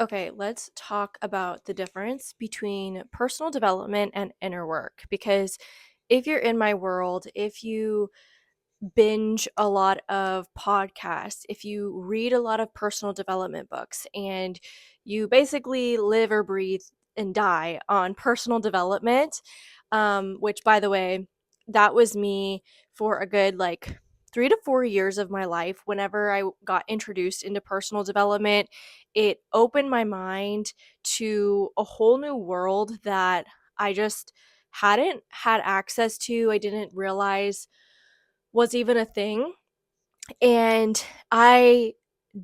Okay, let's talk about the difference between personal development and inner work. Because if you're in my world, if you binge a lot of podcasts, if you read a lot of personal development books, and you basically live or breathe and die on personal development, which, by the way, that was me for a good 3 to 4 years of my life. Whenever I got introduced into personal development, it opened my mind to a whole new world that I just hadn't had access to. I didn't realize was even a thing. And I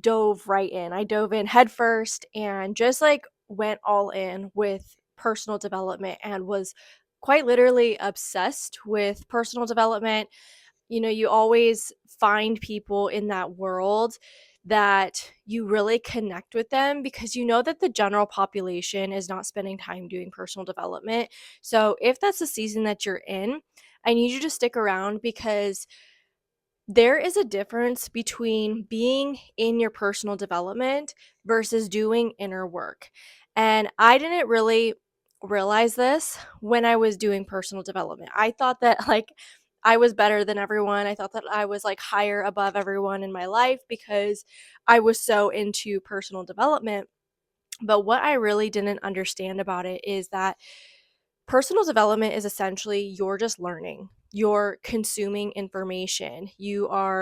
dove right in. I dove in headfirst and just went all in with personal development and was quite literally obsessed with personal development. You always find people in that world that you really connect with them because you know that the general population is not spending time doing personal development. So if that's the season that you're in, I need you to stick around because there is a difference between being in your personal development versus doing inner work. And I didn't really realize this when I was doing personal development. I thought that I was better than everyone. I thought that I was higher above everyone in my life because I was so into personal development. But what I really didn't understand about it is that personal development is essentially you're just learning, you're consuming information, your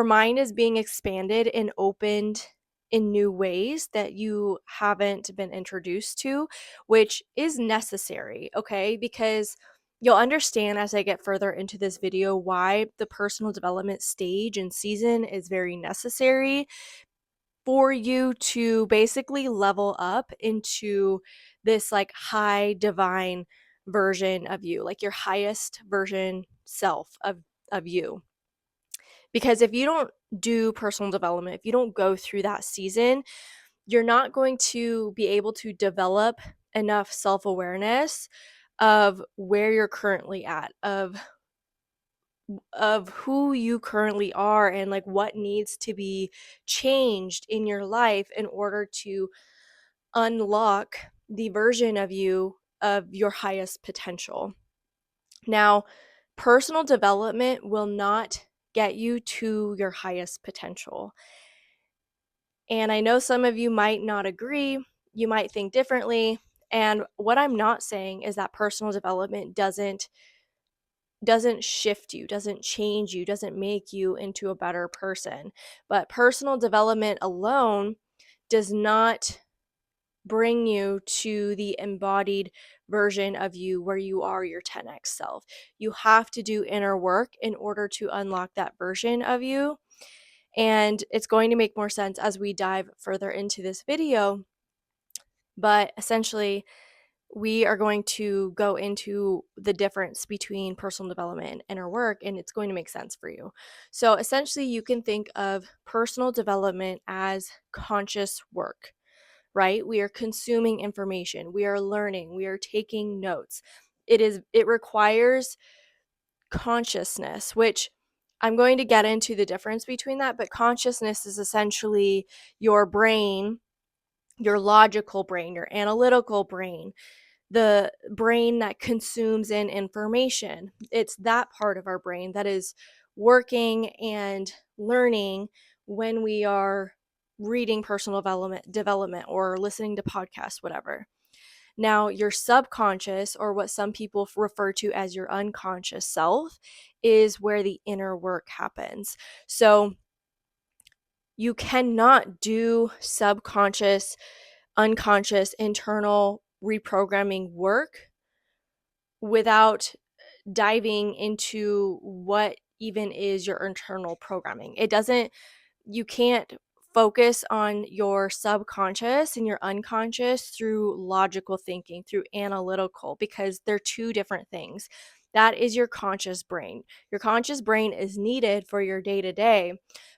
mind is being expanded and opened in new ways that you haven't been introduced to, which is necessary, okay? Because you'll understand as I get further into this video why the personal development stage and season is very necessary for you to basically level up into this high divine version of you, like your highest version self of you. Because if you don't do personal development, if you don't go through that season, you're not going to be able to develop enough self-awareness of where you're currently at, of who you currently are, and what needs to be changed in your life in order to unlock the version of you of your highest potential. Now, personal development will not get you to your highest potential. And I know some of you might not agree, you might think differently. And what I'm not saying is that personal development doesn't shift you, doesn't change you, doesn't make you into a better person. But personal development alone does not bring you to the embodied version of you where you are your 10x self. You have to do inner work in order to unlock that version of you. And it's going to make more sense as we dive further into this video. But essentially, we are going to go into the difference between personal development and inner work, and it's going to make sense for you. So essentially, you can think of personal development as conscious work, right? We are consuming information, we are learning, we are taking notes. It requires consciousness, which I'm going to get into the difference between that, but consciousness is essentially your brain, your logical brain, your analytical brain, the brain that consumes in information. It's that part of our brain that is working and learning when we are reading personal development or listening to podcasts, whatever. Now, your subconscious, or what some people refer to as your unconscious self, is where the inner work happens. So you cannot do subconscious, unconscious, internal reprogramming work without diving into what even is your internal programming. You can't focus on your subconscious and your unconscious through logical thinking, through analytical, because they're two different things. That is your conscious brain. Your conscious brain is needed for your day to day,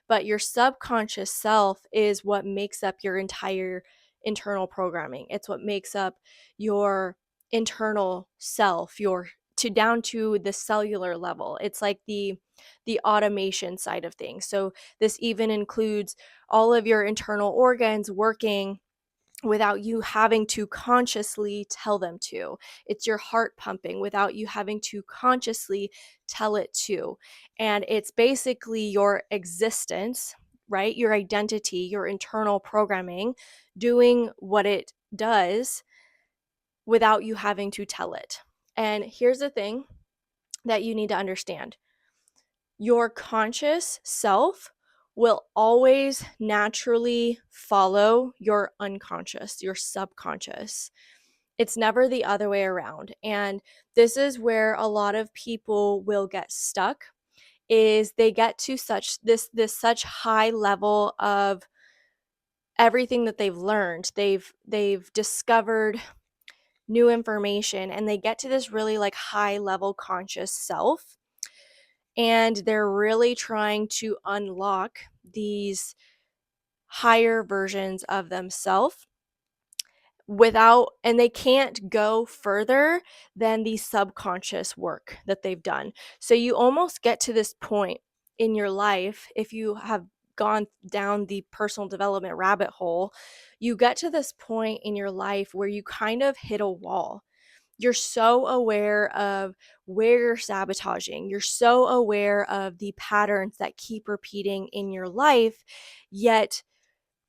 but your subconscious self is what makes up your entire internal programming. It's what makes up your internal self, your to down to the cellular level. It's like the automation side of things. So this even includes all of your internal organs working without you having to consciously tell them to. It's your heart pumping without you having to consciously tell it to. And it's basically your existence, right? Your identity, your internal programming doing what it does without you having to tell it. And here's the thing that you need to understand: your conscious self will always naturally follow your unconscious, your subconscious. It's never the other way around. And this is where a lot of people will get stuck, is they get to this such high level of everything that they've learned. They've discovered new information, and they get to this really like high level conscious self, and they're really trying to unlock these higher versions of themselves and they can't go further than the subconscious work that they've done. So you almost get to this point in your life, if you have gone down the personal development rabbit hole, you get to this point in your life where you kind of hit a wall. You're so aware of where you're sabotaging. You're so aware of the patterns that keep repeating in your life, yet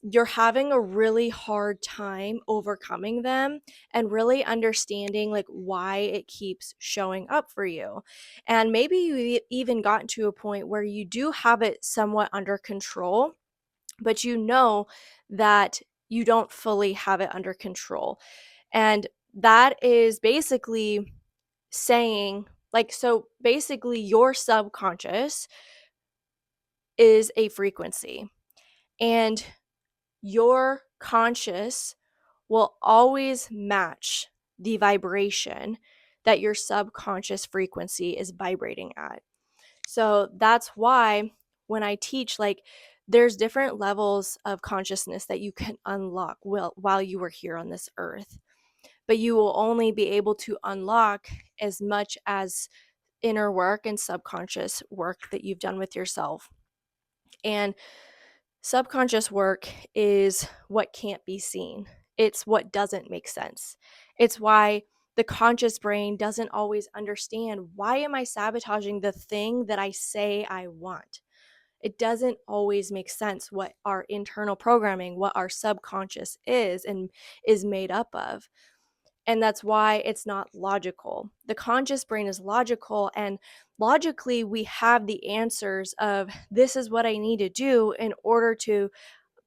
you're having a really hard time overcoming them and really understanding like why it keeps showing up for you. And maybe you even gotten to a point where you do have it somewhat under control, but you know that you don't fully have it under control. And that is basically saying, like, so basically your subconscious is a frequency, and your conscious will always match the vibration that your subconscious frequency is vibrating at. So that's why when I teach, like, there's different levels of consciousness that you can unlock while you were here on this earth. But you will only be able to unlock as much as inner work and subconscious work that you've done with yourself. And subconscious work is what can't be seen. It's what doesn't make sense. It's why the conscious brain doesn't always understand, why am I sabotaging the thing that I say I want? It doesn't always make sense what our internal programming, what our subconscious is and is made up of. And that's why it's not logical. The conscious brain is logical, and logically we have the answers of this is what I need to do in order to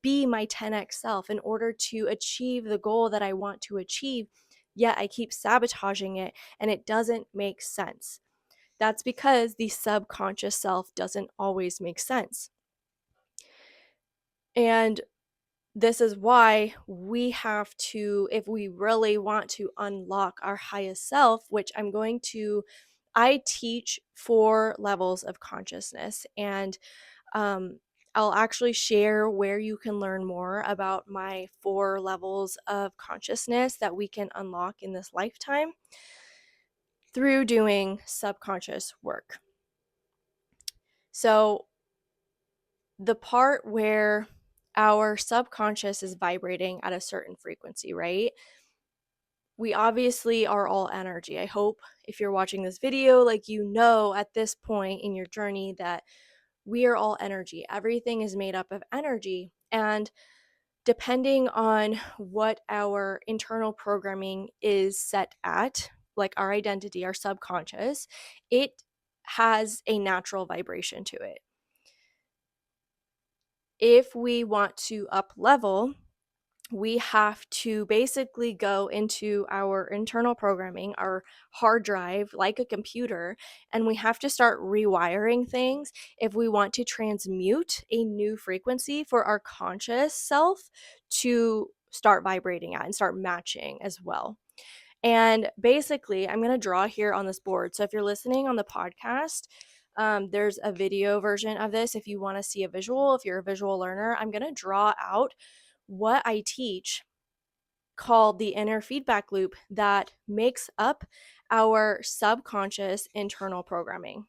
be my 10x self, in order to achieve the goal that I want to achieve. Yet I keep sabotaging it and it doesn't make sense. That's because the subconscious self doesn't always make sense. And this is why we have to, if we really want to unlock our highest self, which I teach 4 levels of consciousness. And I'll actually share where you can learn more about my 4 levels of consciousness that we can unlock in this lifetime through doing subconscious work. So the part where our subconscious is vibrating at a certain frequency, right? We obviously are all energy. I hope if you're watching this video, like, you know, at this point in your journey that we are all energy. Everything is made up of energy. And depending on what our internal programming is set at, like our identity, our subconscious, it has a natural vibration to it. If we want to up level, we have to basically go into our internal programming, our hard drive, like a computer, and we have to start rewiring things if we want to transmute a new frequency for our conscious self to start vibrating at and start matching as well. And basically, I'm going to draw here on this board. So if you're listening on the podcast, there's a video version of this. If you want to see a visual, if you're a visual learner, I'm going to draw out what I teach called the inner feedback loop that makes up our subconscious internal programming.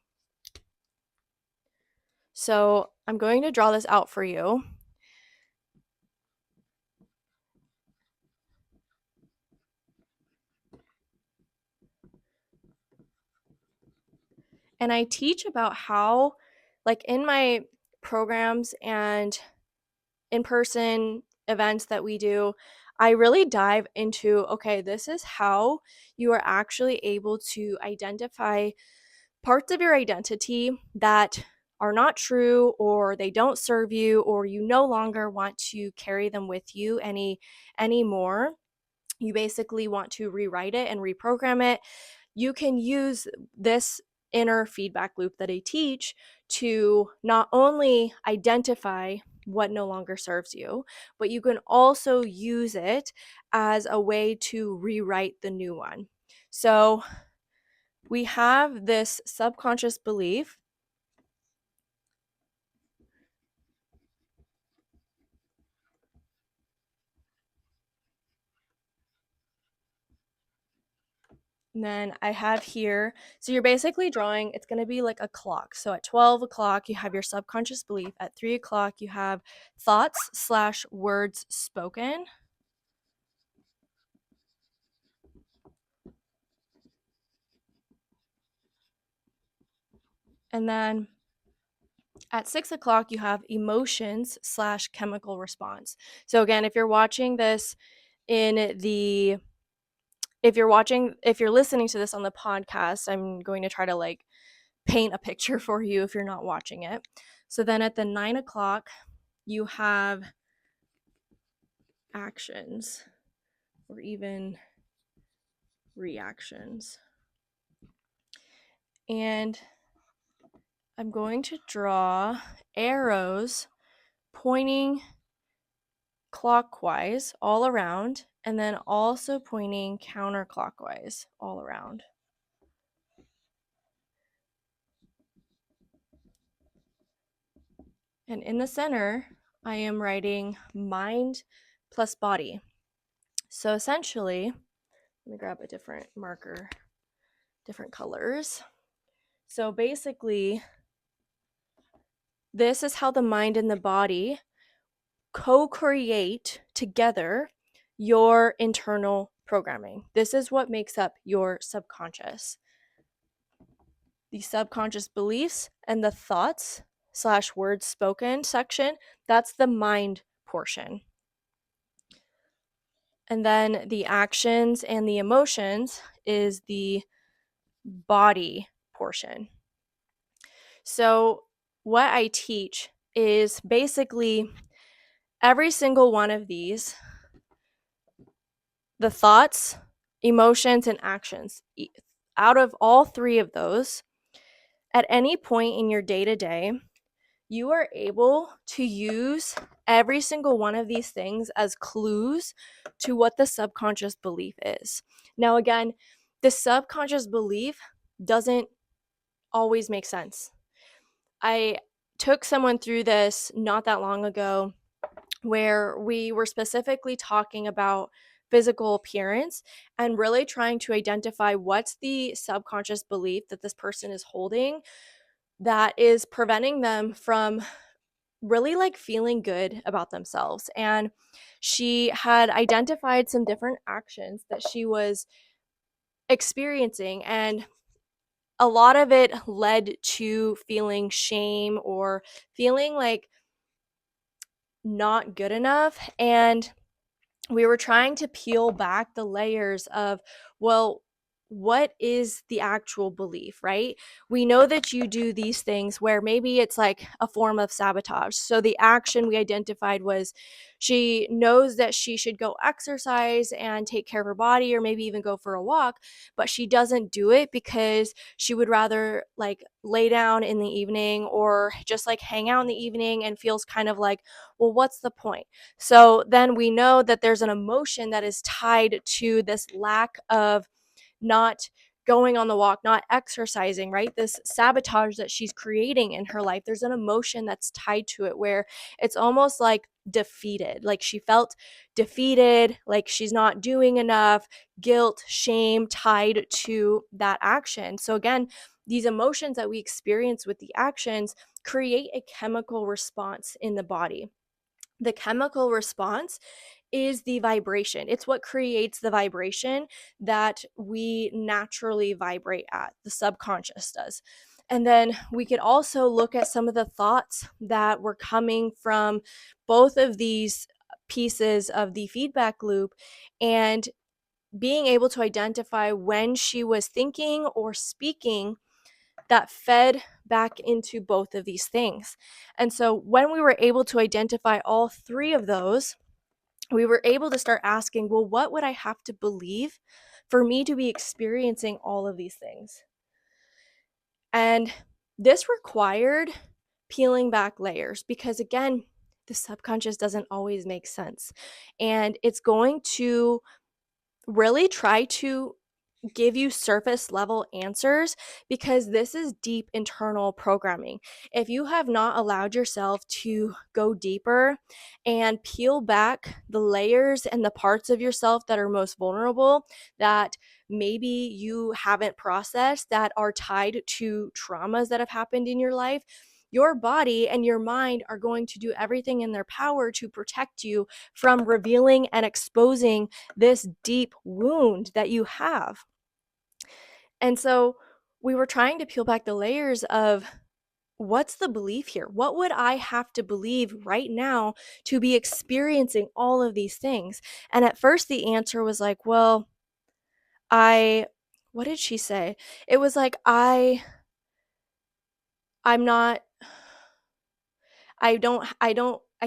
So I'm going to draw this out for you. And I teach about how, like in my programs and in-person events that we do, I really dive into, okay, this is how you are actually able to identify parts of your identity that are not true, or they don't serve you, or you no longer want to carry them with you anymore. You basically want to rewrite it and reprogram it. You can use this inner feedback loop that I teach to not only identify what no longer serves you, but you can also use it as a way to rewrite the new one. So we have this subconscious belief. And then I have here, so you're basically drawing, it's going to be like a clock. So at 12 o'clock, you have your subconscious belief. At 3 o'clock, you have thoughts slash words spoken. And then at 6 o'clock, you have emotions slash chemical response. So again, if you're watching this in the, if you're listening to this on the podcast, I'm going to try to like paint a picture for you if you're not watching it. So then at the 9 o'clock, you have actions or even reactions. And I'm going to draw arrows pointing clockwise all around, and then also pointing counterclockwise all around. And in the center, I am writing mind plus body. So essentially, let me grab a different marker, different colors. So basically, this is how the mind and the body co-create together your internal programming. This is what makes up your subconscious. The subconscious beliefs and the thoughts slash words spoken section, that's the mind portion. And then the actions and the emotions is the body portion. So what I teach is basically every single one of these, the thoughts, emotions, and actions, out of all three of those, at any point in your day-to-day, you are able to use every single one of these things as clues to what the subconscious belief is. Now, again, the subconscious belief doesn't always make sense. I took someone through this not that long ago where we were specifically talking about physical appearance and really trying to identify what's the subconscious belief that this person is holding that is preventing them from really like feeling good about themselves. And she had identified some different actions that she was experiencing, and a lot of it led to feeling shame or feeling like not good enough. And we were trying to peel back the layers of, well, what is the actual belief, right? We know that you do these things where maybe it's like a form of sabotage. So the action we identified was she knows that she should go exercise and take care of her body, or maybe even go for a walk, but she doesn't do it because she would rather like lay down in the evening or just like hang out in the evening, and feels kind of like, well, what's the point? So then we know that there's an emotion that is tied to this lack of not going on the walk, not exercising, right? This sabotage that she's creating in her life, there's an emotion that's tied to it where it's almost like defeated. Like she felt defeated, like she's not doing enough, guilt, shame tied to that action. So again, these emotions that we experience with the actions create a chemical response in the body. The chemical response is the vibration. It's what creates the vibration that we naturally vibrate at, the subconscious does. And then we could also look at some of the thoughts that were coming from both of these pieces of the feedback loop, and being able to identify when she was thinking or speaking that fed back into both of these things. And so when we were able to identify all three of those, we were able to start asking, well, what would I have to believe for me to be experiencing all of these things? And this required peeling back layers because, again, the subconscious doesn't always make sense. And it's going to really try to give you surface level answers because this is deep internal programming. If you have not allowed yourself to go deeper and peel back the layers and the parts of yourself that are most vulnerable, that maybe you haven't processed, that are tied to traumas that have happened in your life, your body and your mind are going to do everything in their power to protect you from revealing and exposing this deep wound that you have. And so we were trying to peel back the layers of what's the belief here? What would I have to believe right now to be experiencing all of these things? And at first the answer was like, well, what did she say? It was like, I'm not, I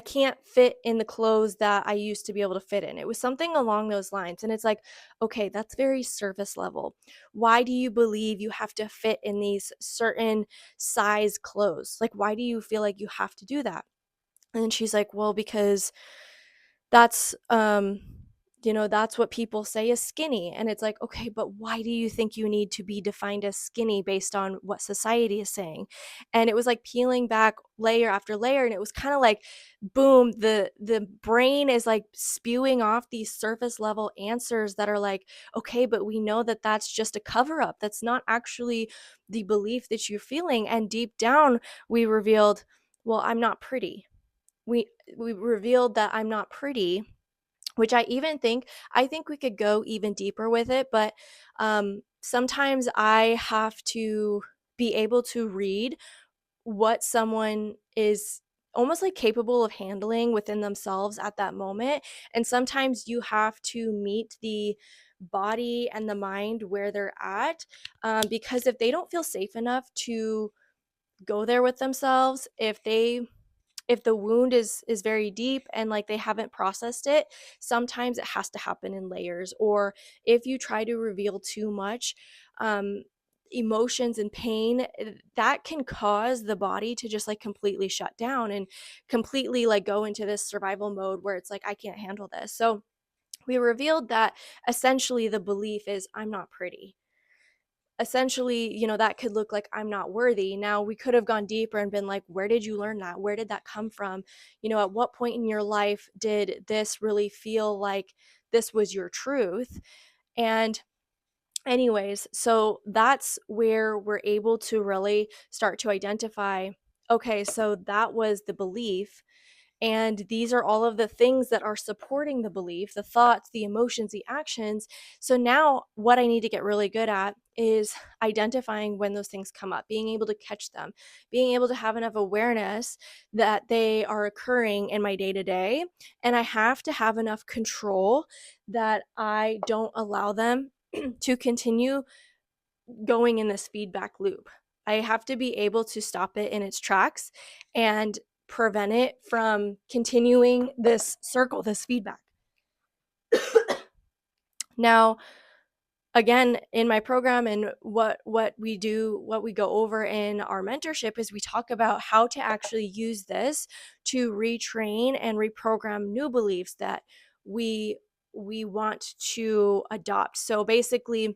can't fit in the clothes that I used to be able to fit in. It was something along those lines. And it's like, okay, that's very surface level. Why do you believe you have to fit in these certain size clothes? Like, why do you feel like you have to do that? And then she's like, well, because that's that's what people say is skinny. And it's like, okay, but why do you think you need to be defined as skinny based on what society is saying? And it was like peeling back layer after layer, and it was kind of like, boom, the brain is like spewing off these surface level answers that are like, okay, but we know that that's just a cover up, that's not actually the belief that you're feeling. And deep down we revealed, well, I'm not pretty. We revealed that I'm not pretty, which I think we could go even deeper with it, but sometimes I have to be able to read what someone is almost like capable of handling within themselves at that moment. And sometimes you have to meet the body and the mind where they're at, because if they don't feel safe enough to go there with themselves, if the wound is very deep and like they haven't processed it, sometimes it has to happen in layers. Or if you try to reveal too much emotions and pain, that can cause the body to just like completely shut down and completely like go into this survival mode where it's like, I can't handle this. So we revealed that essentially the belief is, I'm not pretty. Essentially, that could look like, I'm not worthy. Now we could have gone deeper and been like, where did you learn that? Where did that come from? At what point in your life did this really feel like this was your truth? And anyways, so that's where we're able to really start to identify, okay, so that was the belief. And these are all of the things that are supporting the belief, the thoughts, the emotions, the actions. So now what I need to get really good at is identifying when those things come up, being able to catch them, being able to have enough awareness that they are occurring in my day to day. And I have to have enough control that I don't allow them to continue going in this feedback loop. I have to be able to stop it in its tracks and prevent it from continuing this circle, this feedback. Now, again, in my program and what we do, what we go over in our mentorship is we talk about how to actually use this to retrain and reprogram new beliefs that we want to adopt. So basically,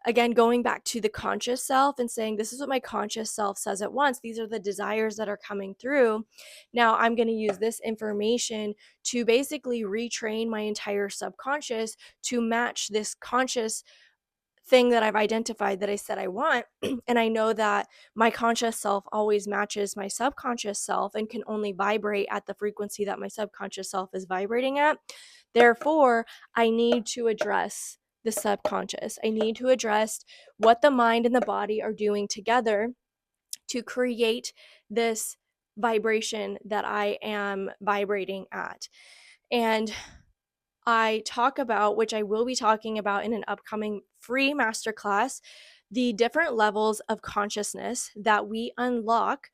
again, going back to the conscious self and saying, this is what my conscious self says at once. These are the desires that are coming through. Now I'm going to use this information to basically retrain my entire subconscious to match this conscious thing that I've identified that I said I want. And I know that my conscious self always matches my subconscious self and can only vibrate at the frequency that my subconscious self is vibrating at. Therefore, I need to address the subconscious. I need to address what the mind and the body are doing together to create this vibration that I am vibrating at. And I talk about, which I will be talking about in an upcoming free masterclass, the different levels of consciousness that we unlock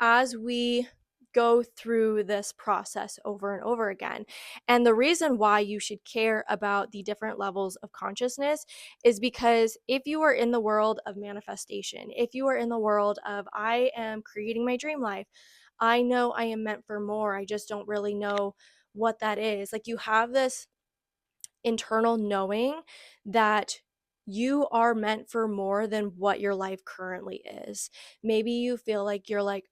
as we go through this process over and over again. And the reason why you should care about the different levels of consciousness is because if you are in the world of manifestation, if you are in the world of I am creating my dream life, I know I am meant for more, I just don't really know what that is. Like, you have this internal knowing that you are meant for more than what your life currently is. Maybe you feel like you're like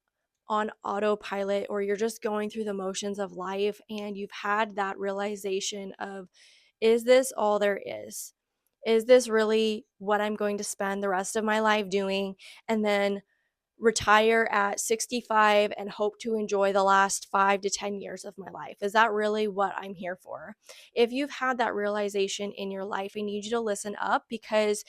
on autopilot, or you're just going through the motions of life, and you've had that realization of, is this all there is? Is this really what I'm going to spend the rest of my life doing? And then retire at 65 and hope to enjoy the last 5 to 10 years of my life? Is that really what I'm here for? If you've had that realization in your life, I need you to listen up, because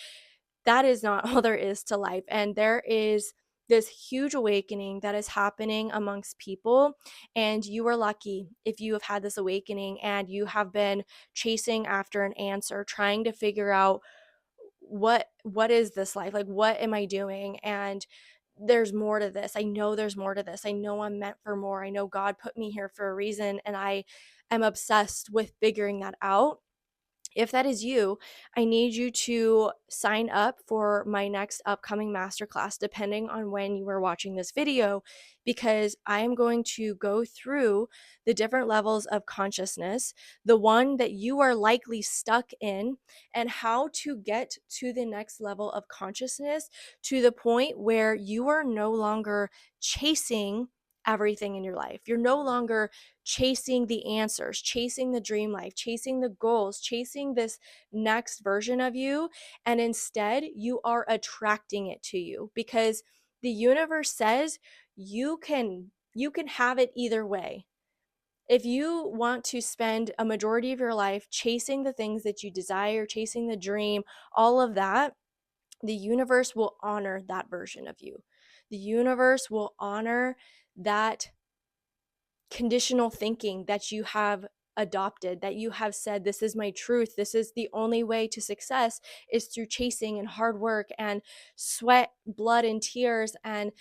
that is not all there is to life. And there is this huge awakening that is happening amongst people. And you are lucky if you have had this awakening and you have been chasing after an answer, trying to figure out what is this life, like what am I doing? And there's more to this. I know there's more to this. I know I'm meant for more. I know God put me here for a reason, and I am obsessed with figuring that out. If that is you, I need you to sign up for my next upcoming masterclass, depending on when you are watching this video, because I am going to go through the different levels of consciousness, the one that you are likely stuck in, and how to get to the next level of consciousness to the point where you are no longer chasing everything in your life. You're no longer chasing the answers, chasing the dream life, chasing the goals, chasing this next version of you. And instead, you are attracting it to you, because the universe says you can have it either way. If you want to spend a majority of your life chasing the things that you desire, chasing the dream, all of that, the universe will honor that version of you. The universe will honor that conditional thinking that you have adopted, that you have said, this is my truth, this is the only way to success, is through chasing and hard work and sweat, blood and tears, and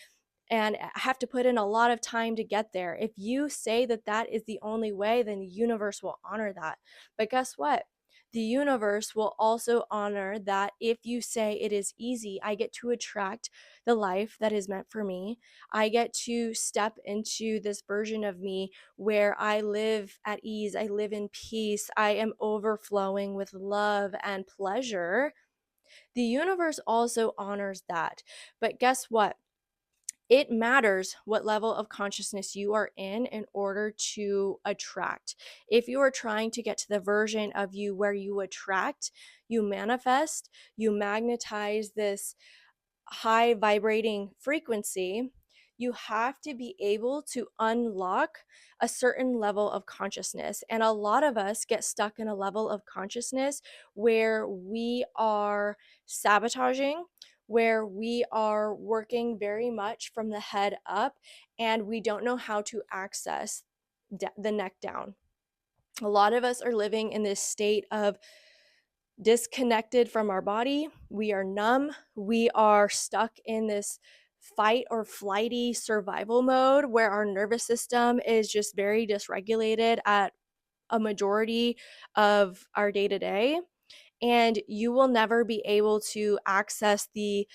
have to put in a lot of time to get there. If you say that that is the only way, then the universe will honor that. But guess what? The universe will also honor that if you say it is easy, I get to attract the life that is meant for me. I get to step into this version of me where I live at ease, I live in peace, I am overflowing with love and pleasure. The universe also honors that. But guess what? It matters what level of consciousness you are in order to attract. If you are trying to get to the version of you where you attract, you manifest, you magnetize this high vibrating frequency, you have to be able to unlock a certain level of consciousness. And a lot of us get stuck in a level of consciousness where we are sabotaging, where we are working very much from the head up, and we don't know how to access the neck down. A lot of us are living in this state of disconnected from our body. We are numb. We are stuck in this fight or flighty survival mode where our nervous system is just very dysregulated at a majority of our day to day. And you will never be able to access the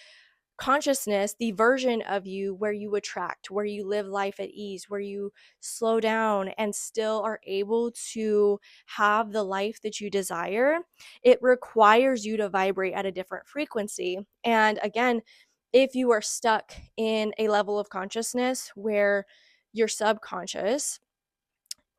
consciousness, the version of you where you attract, where you live life at ease, where you slow down and still are able to have the life that you desire, it requires you to vibrate at a different frequency. And again, if you are stuck in a level of consciousness where your subconscious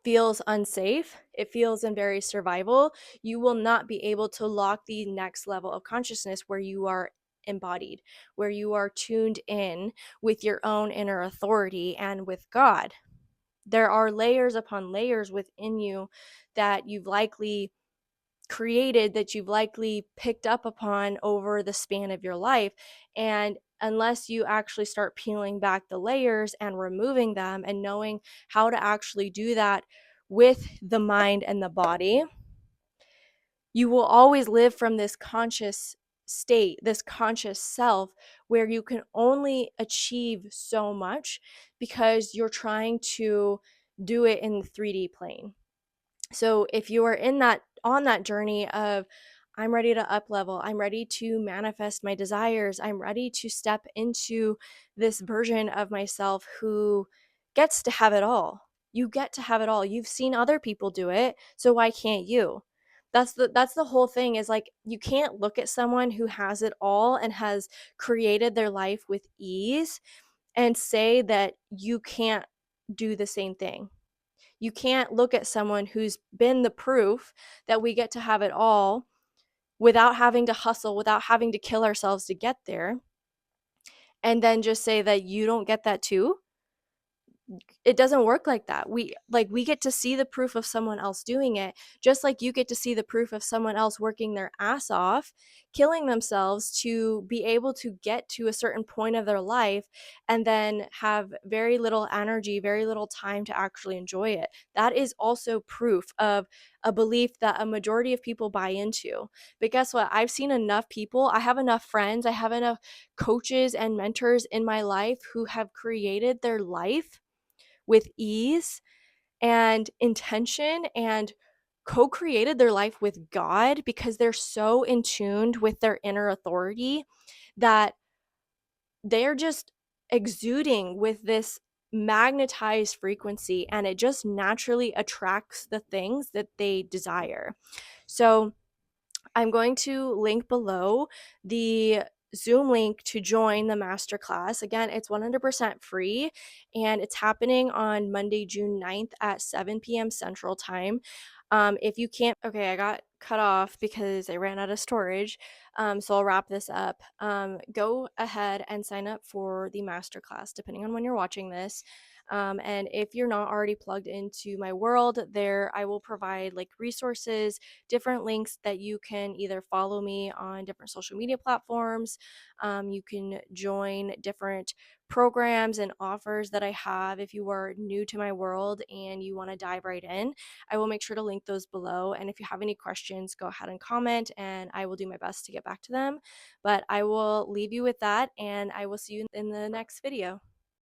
feels unsafe, it feels in very survival, you will not be able to lock the next level of consciousness where you are embodied, where you are tuned in with your own inner authority and with God. There are layers upon layers within you that you've likely created, that you've likely picked up upon over the span of your life. And unless you actually start peeling back the layers and removing them and knowing how to actually do that with the mind and the body, you will always live from this conscious state, this conscious self, where you can only achieve so much because you're trying to do it in the 3D plane. So if you are in that, on that journey of, I'm ready to up level, I'm ready to manifest my desires, I'm ready to step into this version of myself who gets to have it all. You get to have it all. You've seen other people do it, so why can't you? That's the whole thing, is like, you can't look at someone who has it all and has created their life with ease and say that you can't do the same thing. You can't look at someone who's been the proof that we get to have it all without having to hustle, without having to kill ourselves to get there, and then just say that you don't get that too. It doesn't work like that. We get to see the proof of someone else doing it, just like you get to see the proof of someone else working their ass off, killing themselves to be able to get to a certain point of their life and then have very little energy, very little time to actually enjoy it. That is also proof of a belief that a majority of people buy into. But guess what? I've seen enough people, I have enough friends, I have enough coaches and mentors in my life who have created their life with ease and intention and co-created their life with God because they're so in tuned with their inner authority that they're just exuding with this magnetized frequency, and it just naturally attracts the things that they desire. So I'm going to link below the Zoom link to join the masterclass. Again, it's 100% free, and it's happening on Monday, June 9th at 7 p.m. Central Time. If you can't, okay, I got cut off because I ran out of storage. So I'll wrap this up. Go ahead and sign up for the masterclass, depending on when you're watching this. And if you're not already plugged into my world, there I will provide like resources, different links that you can either follow me on different social media platforms. You can join different programs and offers that I have if you are new to my world and you want to dive right in. I will make sure to link those below. And if you have any questions, go ahead and comment and I will do my best to get back to them. But I will leave you with that, and I will see you in the next video.